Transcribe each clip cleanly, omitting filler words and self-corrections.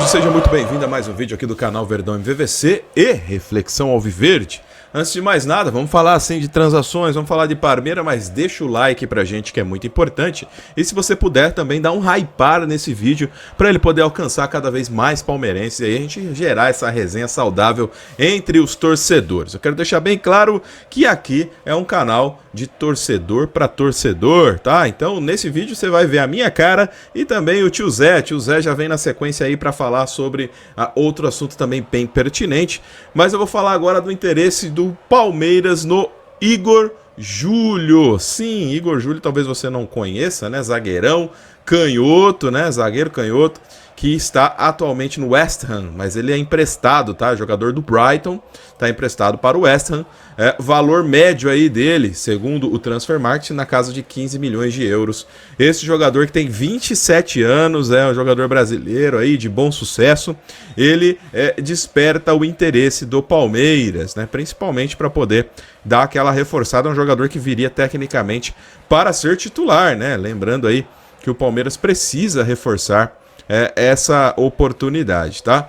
todos, seja muito bem-vindo a mais um vídeo aqui do canal Verdão MVVC e Reflexão Alviverde. Antes de mais nada, vamos falar assim de transações, vamos falar de Parmeira, mas deixa o like pra gente que é muito importante. E se você puder também dar um hypar nesse vídeo para ele poder alcançar cada vez mais palmeirenses e aí a gente gerar essa resenha saudável entre os torcedores. Eu quero deixar bem claro que aqui é um canal de torcedor para torcedor, tá? Então nesse vídeo você vai ver a minha cara e também o tio Zé. Tio Zé já vem na sequência aí para falar sobre outro assunto também bem pertinente, mas eu vou falar agora do interesse do Palmeiras no Igor Júlio. Sim, Igor Júlio talvez você não conheça, né? Zagueirão, canhoto, né? Zagueiro canhoto, que está atualmente no West Ham, mas ele é emprestado, tá? Jogador do Brighton, está emprestado para o West Ham. Valor médio aí dele, segundo o Transfermarkt, na casa de 15 milhões de euros. Esse jogador que tem 27 anos, é um jogador brasileiro aí de bom sucesso, ele desperta o interesse do Palmeiras, né? Principalmente para poder dar aquela reforçada, um jogador que viria tecnicamente para ser titular, né? Lembrando aí que o Palmeiras precisa reforçar essa oportunidade, tá?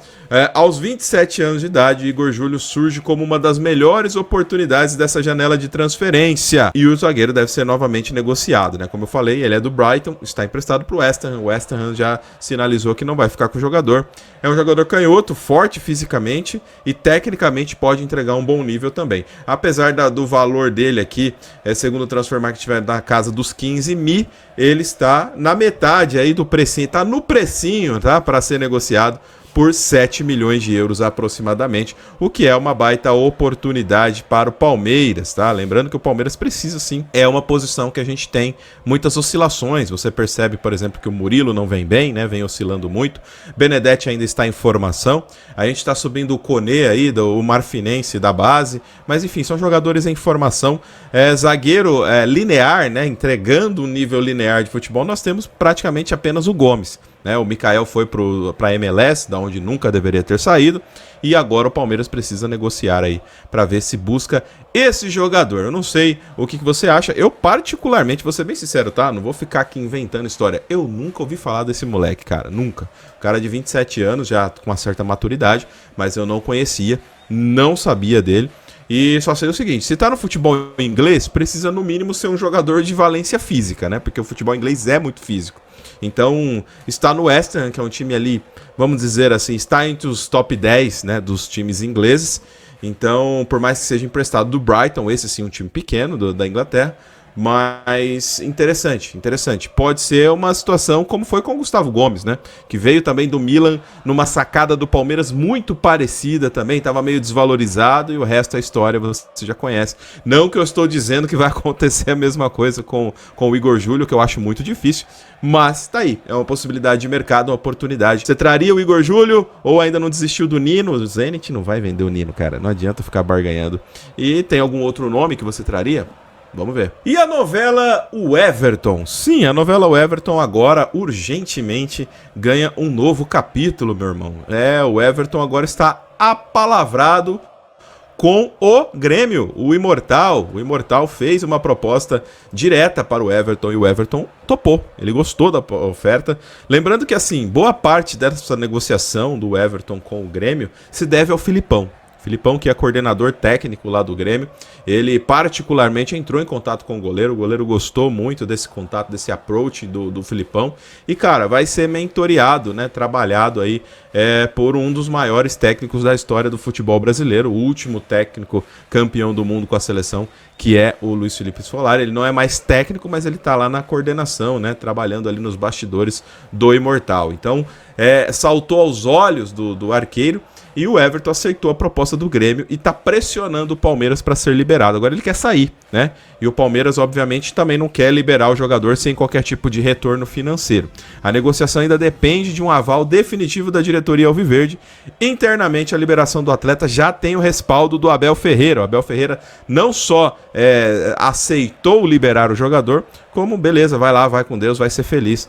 Aos 27 anos de idade, Igor Júlio surge como uma das melhores oportunidades dessa janela de transferência e o zagueiro deve ser novamente negociado, né? Como eu falei, ele é do Brighton, está emprestado para o West Ham. O West Ham já sinalizou que não vai ficar com o jogador. É um jogador canhoto, forte fisicamente e tecnicamente pode entregar um bom nível também. Apesar do valor dele aqui, segundo o Transfermarkt, estiver na casa dos 15 mil, ele está na metade aí do precinho, está no precinho, tá? Para ser negociado por 7 milhões de euros aproximadamente, o que é uma baita oportunidade para o Palmeiras, tá? Lembrando que o Palmeiras precisa sim, é uma posição que a gente tem muitas oscilações, você percebe, por exemplo, que o Murilo não vem bem, né? Vem oscilando muito, Benedetti ainda está em formação, a gente está subindo o Koné aí, o Marfinense da base, mas enfim, são jogadores em formação, zagueiro linear, né? Entregando um nível linear de futebol, nós temos praticamente apenas o Gomes. O Mikael foi para a MLS, da onde nunca deveria ter saído, e agora o Palmeiras precisa negociar aí para ver se busca esse jogador. Eu não sei o que você acha, eu particularmente, vou ser bem sincero, tá? Não vou ficar aqui inventando história, eu nunca ouvi falar desse moleque, cara, nunca. O cara de 27 anos, já com uma certa maturidade, mas eu não conhecia, não sabia dele. E só sei o seguinte, se tá no futebol inglês, precisa no mínimo ser um jogador de valência física, né? Porque o futebol inglês é muito físico. Então, está no West Ham, que é um time ali, vamos dizer assim, está entre os top 10, né, dos times ingleses. Então, por mais que seja emprestado do Brighton, esse sim um time pequeno da Inglaterra, mas interessante. Pode ser uma situação como foi com o Gustavo Gomes, né? Que veio também do Milan numa sacada do Palmeiras muito parecida também, estava meio desvalorizado e o resto da história você já conhece. Não que eu estou dizendo que vai acontecer a mesma coisa com o Igor Júlio, que eu acho muito difícil, mas tá aí, é uma possibilidade de mercado, uma oportunidade. Você traria o Igor Júlio ou ainda não desistiu do Nino? O Zenit não vai vender o Nino, cara, não adianta ficar barganhando. E tem algum outro nome que você traria? Vamos ver. E a novela O Everton? Sim, a novela O Everton agora urgentemente ganha um novo capítulo, meu irmão. O Everton agora está apalavrado com o Grêmio, o Imortal. O Imortal fez uma proposta direta para o Everton e o Everton topou. Ele gostou da oferta. Lembrando que, assim, boa parte dessa negociação do Everton com o Grêmio se deve ao Filipão. Filipão, que é coordenador técnico lá do Grêmio, ele particularmente entrou em contato com o goleiro gostou muito desse contato, desse approach do Filipão, e cara, vai ser mentoreado, né, trabalhado aí por um dos maiores técnicos da história do futebol brasileiro, o último técnico campeão do mundo com a seleção, que é o Luiz Felipe Scolari. Ele não é mais técnico, mas ele tá lá na coordenação, né, trabalhando ali nos bastidores do Imortal. Então, saltou aos olhos do arqueiro, e o Everton aceitou a proposta do Grêmio e está pressionando o Palmeiras para ser liberado. Agora ele quer sair, né? E o Palmeiras, obviamente, também não quer liberar o jogador sem qualquer tipo de retorno financeiro. A negociação ainda depende de um aval definitivo da diretoria alviverde. Internamente, a liberação do atleta já tem o respaldo do Abel Ferreira. O Abel Ferreira não só aceitou liberar o jogador, como beleza, vai lá, vai com Deus, vai ser feliz.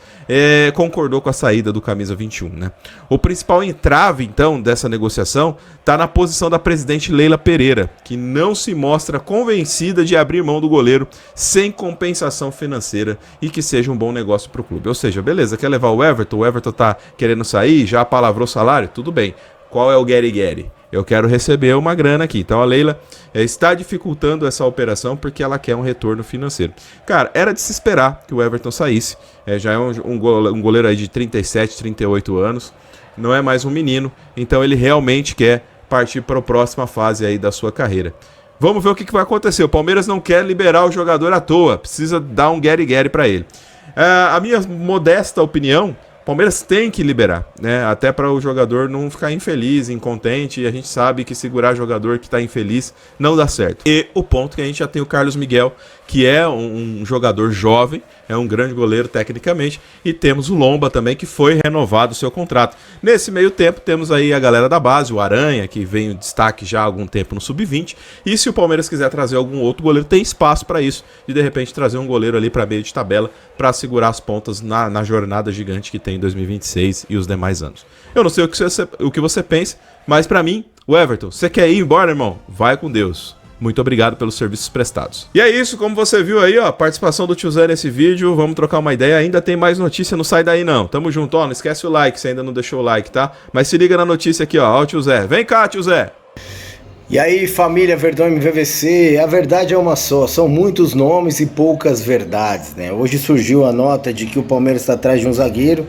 Concordou com a saída do camisa 21, né? O principal entrave, então, dessa negociação está na posição da presidente Leila Pereira, que não se mostra convencida de abrir mão do goleiro sem compensação financeira e que seja um bom negócio para o clube. Ou seja, beleza, quer levar o Everton tá querendo sair, já palavrou salário, tudo bem. Qual é o Gary? Eu quero receber uma grana aqui. Então a Leila está dificultando essa operação porque ela quer um retorno financeiro. Cara, era de se esperar que o Everton saísse. Já é um goleiro aí de 37, 38 anos. Não é mais um menino. Então ele realmente quer partir para a próxima fase aí da sua carreira. Vamos ver o que vai acontecer. O Palmeiras não quer liberar o jogador à toa. Precisa dar um Gary para ele. A minha modesta opinião, o Palmeiras tem que liberar, né? Até para o jogador não ficar infeliz, incontente. E a gente sabe que segurar jogador que está infeliz não dá certo. E o ponto que a gente já tem o Carlos Miguel, que é um jogador jovem, é um grande goleiro tecnicamente. E temos o Lomba também, que foi renovado o seu contrato. Nesse meio tempo temos aí a galera da base, o Aranha, que vem em destaque já há algum tempo no Sub-20. E se o Palmeiras quiser trazer algum outro goleiro, tem espaço para isso. De repente trazer um goleiro ali para meio de tabela, para segurar as pontas na jornada gigante que tem em 2026 e os demais anos. Eu não sei o que você pensa, mas para mim, o Everton, você quer ir embora, irmão? Vai com Deus. Muito obrigado pelos serviços prestados. E é isso, como você viu aí, ó, participação do Tio Zé nesse vídeo. Vamos trocar uma ideia. Ainda tem mais notícia, não sai daí não. Tamo junto, ó, não esquece o like se ainda não deixou o like, tá? Mas se liga na notícia aqui, ó, o Tio Zé. Vem cá, Tio Zé. E aí, família Verdão MVVC, a verdade é uma só, são muitos nomes e poucas verdades, né? Hoje surgiu a nota de que o Palmeiras está atrás de um zagueiro,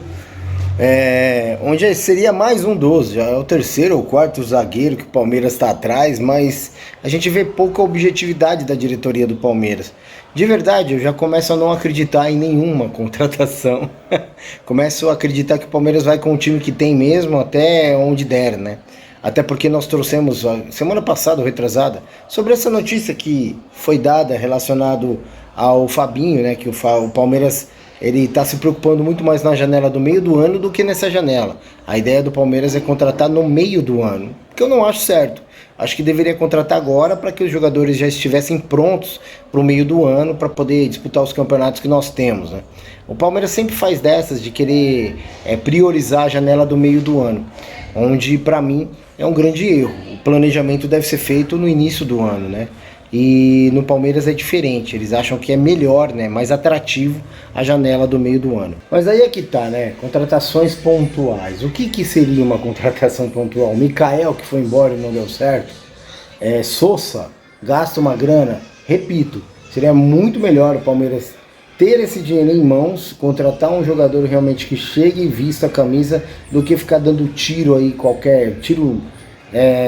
onde seria mais um dos, já é o terceiro ou quarto zagueiro que o Palmeiras está atrás, mas a gente vê pouca objetividade da diretoria do Palmeiras. De verdade, eu já começo a não acreditar em nenhuma contratação, começo a acreditar que o Palmeiras vai com o time que tem mesmo até onde der, né? Até porque nós trouxemos, semana passada, ou retrasada, sobre essa notícia que foi dada relacionado ao Fabinho, né? Que o Palmeiras ele está se preocupando muito mais na janela do meio do ano do que nessa janela. A ideia do Palmeiras é contratar no meio do ano, que eu não acho certo. Acho que deveria contratar agora para que os jogadores já estivessem prontos para o meio do ano, para poder disputar os campeonatos que nós temos, né? O Palmeiras sempre faz dessas de querer priorizar a janela do meio do ano, onde para mim é um grande erro. O planejamento deve ser feito no início do ano, né? E no Palmeiras é diferente, eles acham que é melhor, né, mais atrativo a janela do meio do ano. Mas aí é que tá, né, contratações pontuais. O que seria uma contratação pontual? Mikael, que foi embora e não deu certo. Sousa, gasta uma grana. Repito, seria muito melhor o Palmeiras ter esse dinheiro em mãos, contratar um jogador realmente que chegue e vista a camisa, do que ficar dando tiro aí, qualquer tiro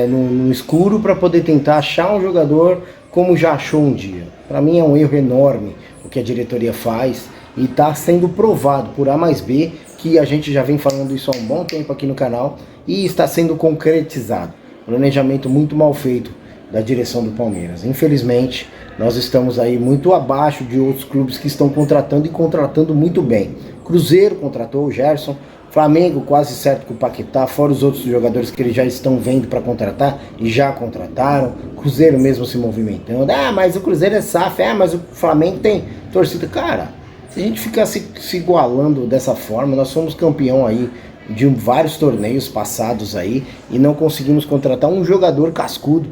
no escuro, para poder tentar achar um jogador como já achou um dia. Para mim é um erro enorme o que a diretoria faz, e está sendo provado por A mais B, que a gente já vem falando isso há um bom tempo aqui no canal, e está sendo concretizado. Planejamento muito mal feito da direção do Palmeiras. Infelizmente, nós estamos aí muito abaixo de outros clubes que estão contratando, e contratando muito bem. Cruzeiro contratou o Gerson, Flamengo quase certo com o Paquetá, fora os outros jogadores que eles já estão vendo para contratar e já contrataram. Cruzeiro mesmo se movimentando. Mas o Cruzeiro é SAF, mas o Flamengo tem torcida. Cara, se a gente ficar se igualando dessa forma, nós somos campeão aí de vários torneios passados aí e não conseguimos contratar um jogador cascudo.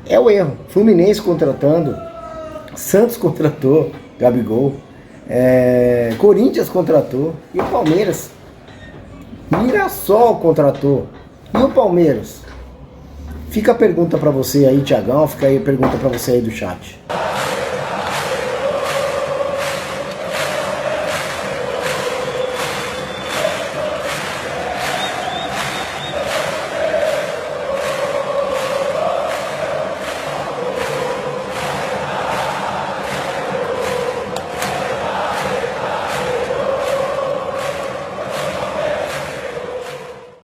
É o erro. Fluminense contratando, Santos contratou Gabigol, Corinthians contratou, e o Palmeiras, Mirassol contratou, e o Palmeiras? Fica a pergunta para você aí, Thiagão, fica aí a pergunta para você aí do chat.